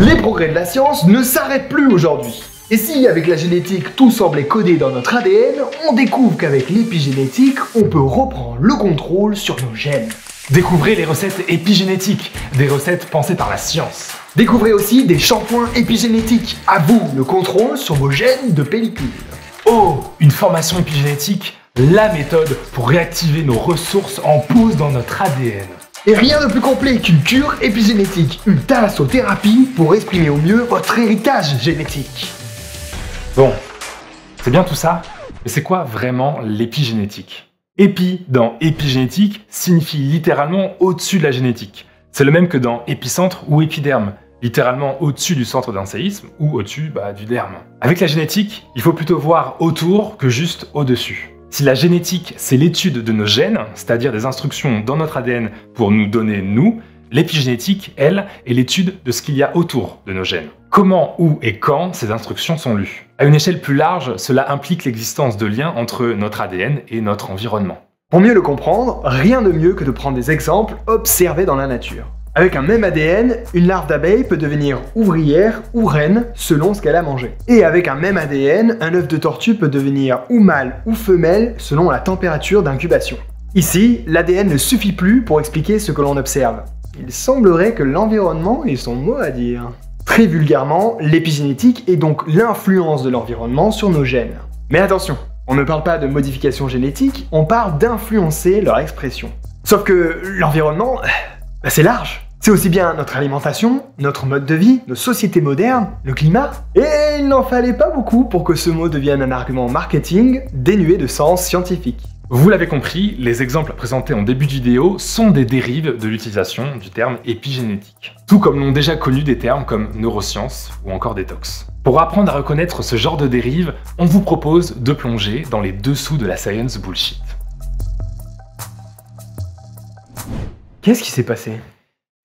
Les progrès de la science ne s'arrêtent plus aujourd'hui. Et si, avec la génétique, tout semblait codé dans notre ADN, on découvre qu'avec l'épigénétique, on peut reprendre le contrôle sur nos gènes. Découvrez les recettes épigénétiques, des recettes pensées par la science. Découvrez aussi des shampoings épigénétiques. À vous le contrôle sur vos gènes de pellicule. Oh, une formation épigénétique, la méthode pour réactiver nos ressources en pause dans notre ADN. Et rien de plus complet qu'une cure épigénétique, une thalassothérapie pour exprimer au mieux votre héritage génétique. Bon, c'est bien tout ça, mais c'est quoi vraiment l'épigénétique? Épi dans épigénétique signifie littéralement au-dessus de la génétique. C'est le même que dans épicentre ou épiderme, littéralement au-dessus du centre d'un séisme ou au-dessus du derme. Avec la génétique, il faut plutôt voir autour que juste au-dessus. Si la génétique, c'est l'étude de nos gènes, c'est-à-dire des instructions dans notre ADN pour nous donner nous, l'épigénétique, elle, est l'étude de ce qu'il y a autour de nos gènes. Comment, où et quand ces instructions sont lues. À une échelle plus large, cela implique l'existence de liens entre notre ADN et notre environnement. Pour mieux le comprendre, rien de mieux que de prendre des exemples observés dans la nature. Avec un même ADN, une larve d'abeille peut devenir ouvrière ou reine selon ce qu'elle a mangé. Et avec un même ADN, un œuf de tortue peut devenir ou mâle ou femelle selon la température d'incubation. Ici, l'ADN ne suffit plus pour expliquer ce que l'on observe. Il semblerait que l'environnement ait son mot à dire. Très vulgairement, l'épigénétique est donc l'influence de l'environnement sur nos gènes. Mais attention, on ne parle pas de modification génétique, on parle d'influencer leur expression. Sauf que l'environnement, c'est large. C'est aussi bien notre alimentation, notre mode de vie, nos sociétés modernes, le climat. Et il n'en fallait pas beaucoup pour que ce mot devienne un argument marketing dénué de sens scientifique. Vous l'avez compris, les exemples présentés en début de vidéo sont des dérives de l'utilisation du terme épigénétique. Tout comme l'ont déjà connu des termes comme neurosciences ou encore détox. Pour apprendre à reconnaître ce genre de dérives, on vous propose de plonger dans les dessous de la science bullshit. Qu'est-ce qui s'est passé?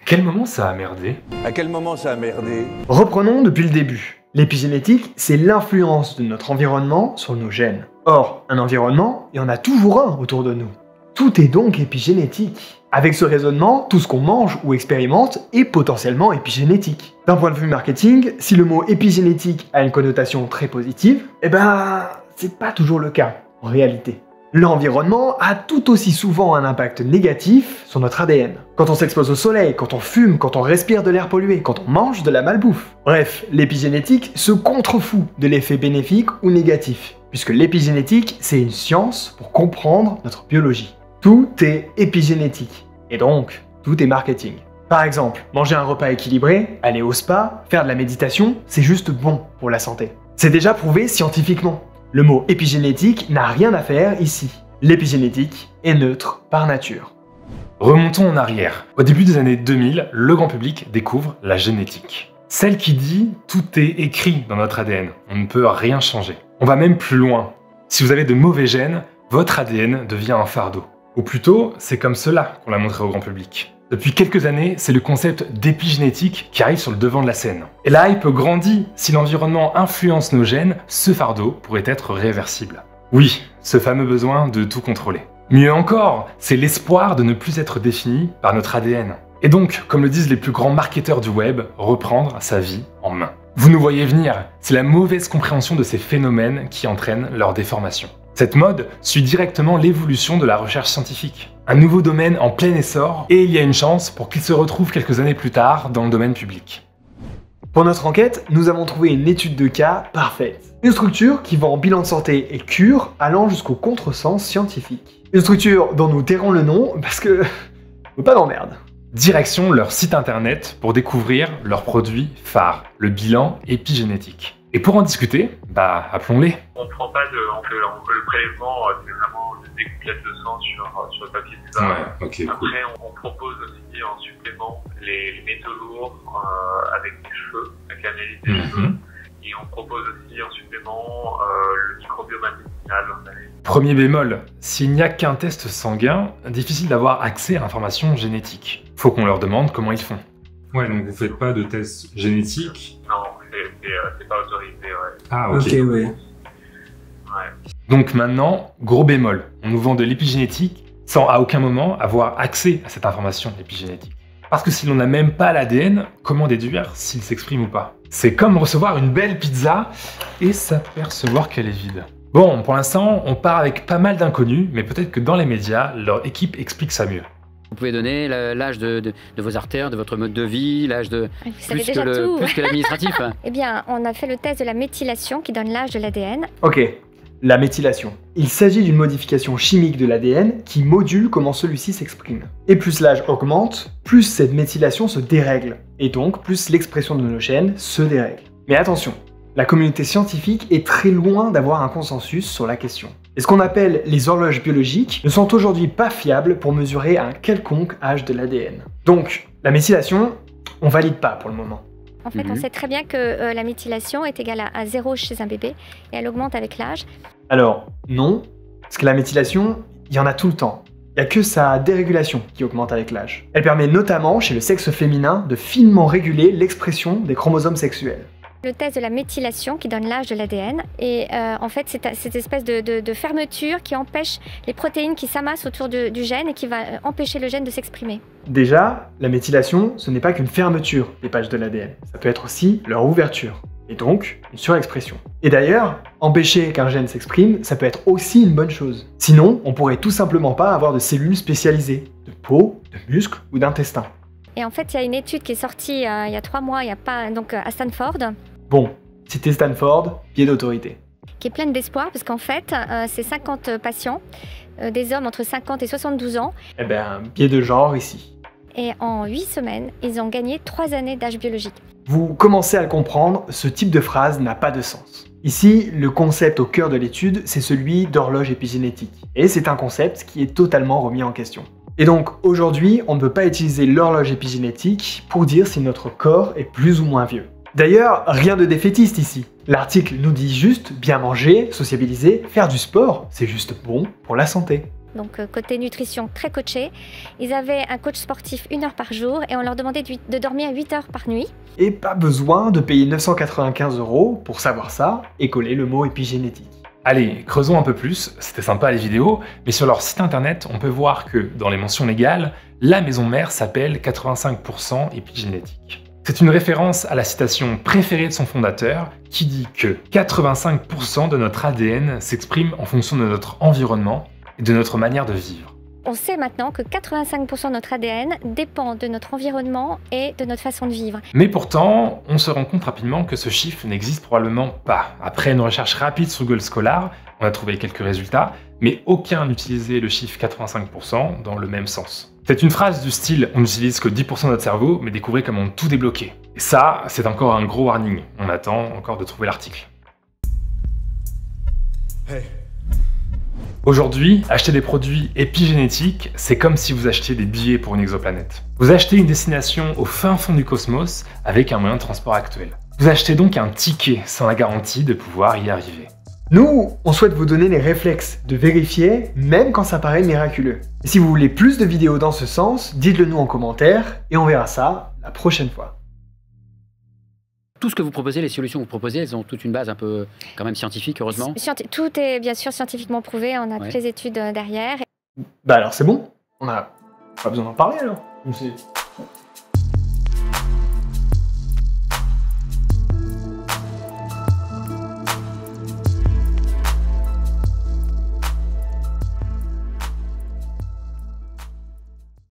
Quel moment ça a merdé? À quel moment ça a merdé? Reprenons depuis le début. L'épigénétique, c'est l'influence de notre environnement sur nos gènes. Or, un environnement, il y en a toujours un autour de nous. Tout est donc épigénétique. Avec ce raisonnement, tout ce qu'on mange ou expérimente est potentiellement épigénétique. D'un point de vue marketing, si le mot épigénétique a une connotation très positive, c'est pas toujours le cas, en réalité. L'environnement a tout aussi souvent un impact négatif sur notre ADN. Quand on s'expose au soleil, quand on fume, quand on respire de l'air pollué, quand on mange de la malbouffe. Bref, l'épigénétique se contrefout de l'effet bénéfique ou négatif, puisque l'épigénétique, c'est une science pour comprendre notre biologie. Tout est épigénétique, et donc, tout est marketing. Par exemple, manger un repas équilibré, aller au spa, faire de la méditation, c'est juste bon pour la santé. C'est déjà prouvé scientifiquement. Le mot épigénétique n'a rien à faire ici. L'épigénétique est neutre par nature. Remontons en arrière. Au début des années 2000, le grand public découvre la génétique. Celle qui dit « tout est écrit dans notre ADN, on ne peut rien changer ». On va même plus loin. Si vous avez de mauvais gènes, votre ADN devient un fardeau. Ou plutôt, c'est comme cela qu'on l'a montré au grand public. Depuis quelques années, c'est le concept d'épigénétique qui arrive sur le devant de la scène. Et la hype grandit. Si l'environnement influence nos gènes, ce fardeau pourrait être réversible. Oui, ce fameux besoin de tout contrôler. Mieux encore, c'est l'espoir de ne plus être défini par notre ADN. Et donc, comme le disent les plus grands marketeurs du web, reprendre sa vie en main. Vous nous voyez venir, c'est la mauvaise compréhension de ces phénomènes qui entraînent leur déformation. Cette mode suit directement l'évolution de la recherche scientifique. Un nouveau domaine en plein essor, et il y a une chance pour qu'il se retrouve quelques années plus tard dans le domaine public. Pour notre enquête, nous avons trouvé une étude de cas parfaite. Une structure qui vend bilan de santé et cure allant jusqu'au contresens scientifique. Une structure dont nous tairons le nom parce que... pas d'emmerde. Direction leur site internet pour découvrir leur produit phare, le bilan épigénétique. Et pour en discuter, appelons-les. On prend pas le prélèvement, c'est vraiment des gouttelettes de sang sur le papier bizarre. Ouais, ok, Après, cool. on propose aussi en supplément les métaux lourds avec des cheveux, avec l'analyse des cheveux. Et on propose aussi en supplément le microbiome intestinal. Premier bémol, s'il n'y a qu'un test sanguin, difficile d'avoir accès à l'information génétique. Faut qu'on leur demande comment ils font. Ouais, donc vous faites pas de tests génétiques? Non, c'est pas autorisé, ouais. Ah, ok. ouais. Ouais. Donc maintenant, gros bémol, on nous vend de l'épigénétique sans à aucun moment avoir accès à cette information épigénétique. Parce que si l'on n'a même pas l'ADN, comment déduire s'il s'exprime ou pas? C'est comme recevoir une belle pizza et s'apercevoir qu'elle est vide. Bon, pour l'instant, on part avec pas mal d'inconnus, mais peut-être que dans les médias, leur équipe explique ça mieux. Vous pouvez donner l'âge de vos artères, de votre mode de vie, l'âge de... Vous savez déjà tout. plus que l'administratif. Eh bien, on a fait le test de la méthylation qui donne l'âge de l'ADN. Ok, la méthylation. Il s'agit d'une modification chimique de l'ADN qui module comment celui-ci s'exprime. Et plus l'âge augmente, plus cette méthylation se dérègle. Et donc, plus l'expression de nos gènes se dérègle. Mais attention, la communauté scientifique est très loin d'avoir un consensus sur la question. Et ce qu'on appelle les horloges biologiques ne sont aujourd'hui pas fiables pour mesurer un quelconque âge de l'ADN. Donc, la méthylation, on valide pas pour le moment. En fait, on sait très bien que la méthylation est égale à 0 chez un bébé et elle augmente avec l'âge. Alors, non, parce que la méthylation, il y en a tout le temps. Il n'y a que sa dérégulation qui augmente avec l'âge. Elle permet notamment, chez le sexe féminin, de finement réguler l'expression des chromosomes sexuels. Le test de la méthylation qui donne l'âge de l'ADN et en fait c'est cette espèce de fermeture qui empêche les protéines qui s'amassent autour du gène et qui va empêcher le gène de s'exprimer. Déjà, la méthylation, ce n'est pas qu'une fermeture des pages de l'ADN, ça peut être aussi leur ouverture, et donc une surexpression. Et d'ailleurs, empêcher qu'un gène s'exprime, ça peut être aussi une bonne chose. Sinon, on pourrait tout simplement pas avoir de cellules spécialisées, de peau, de muscles ou d'intestin. Et en fait, il y a une étude qui est sortie il y a 3 mois, donc à Stanford. Bon, c'était Stanford, pied d'autorité. Qui est pleine d'espoir parce qu'en fait, c'est 50 patients, des hommes entre 50 et 72 ans. Eh ben, pied de genre ici. Et en 8 semaines, ils ont gagné 3 années d'âge biologique. Vous commencez à le comprendre, ce type de phrase n'a pas de sens. Ici, le concept au cœur de l'étude, c'est celui d'horloge épigénétique. Et c'est un concept qui est totalement remis en question. Et donc, aujourd'hui, on ne peut pas utiliser l'horloge épigénétique pour dire si notre corps est plus ou moins vieux. D'ailleurs, rien de défaitiste ici. L'article nous dit juste bien manger, sociabiliser, faire du sport, c'est juste bon pour la santé. Donc côté nutrition, très coaché. Ils avaient un coach sportif 1 heure par jour et on leur demandait de dormir 8 heures par nuit. Et pas besoin de payer 995 € pour savoir ça et coller le mot épigénétique. Allez, creusons un peu plus, c'était sympa les vidéos, mais sur leur site internet, on peut voir que, dans les mentions légales, la maison mère s'appelle 85% épigénétique. C'est une référence à la citation préférée de son fondateur, qui dit que 85% de notre ADN s'exprime en fonction de notre environnement et de notre manière de vivre. On sait maintenant que 85% de notre ADN dépend de notre environnement et de notre façon de vivre. Mais pourtant, on se rend compte rapidement que ce chiffre n'existe probablement pas. Après une recherche rapide sur Google Scholar, on a trouvé quelques résultats, mais aucun n'utilisait le chiffre 85% dans le même sens. C'est une phrase du style « on n'utilise que 10% de notre cerveau, mais découvrez comment tout débloquer ». Et ça, c'est encore un gros warning. On attend encore de trouver l'article. Hey. Aujourd'hui, acheter des produits épigénétiques, c'est comme si vous achetiez des billets pour une exoplanète. Vous achetez une destination au fin fond du cosmos avec un moyen de transport actuel. Vous achetez donc un ticket sans la garantie de pouvoir y arriver. Nous, on souhaite vous donner les réflexes de vérifier, même quand ça paraît miraculeux. Et si vous voulez plus de vidéos dans ce sens, dites-le nous en commentaire, et on verra ça la prochaine fois. Tout ce que vous proposez, les solutions que vous proposez, elles ont toute une base un peu quand même scientifique, heureusement. Tout est bien sûr scientifiquement prouvé, on a toutes les études derrière. Bah alors c'est bon, on a pas besoin d'en parler alors.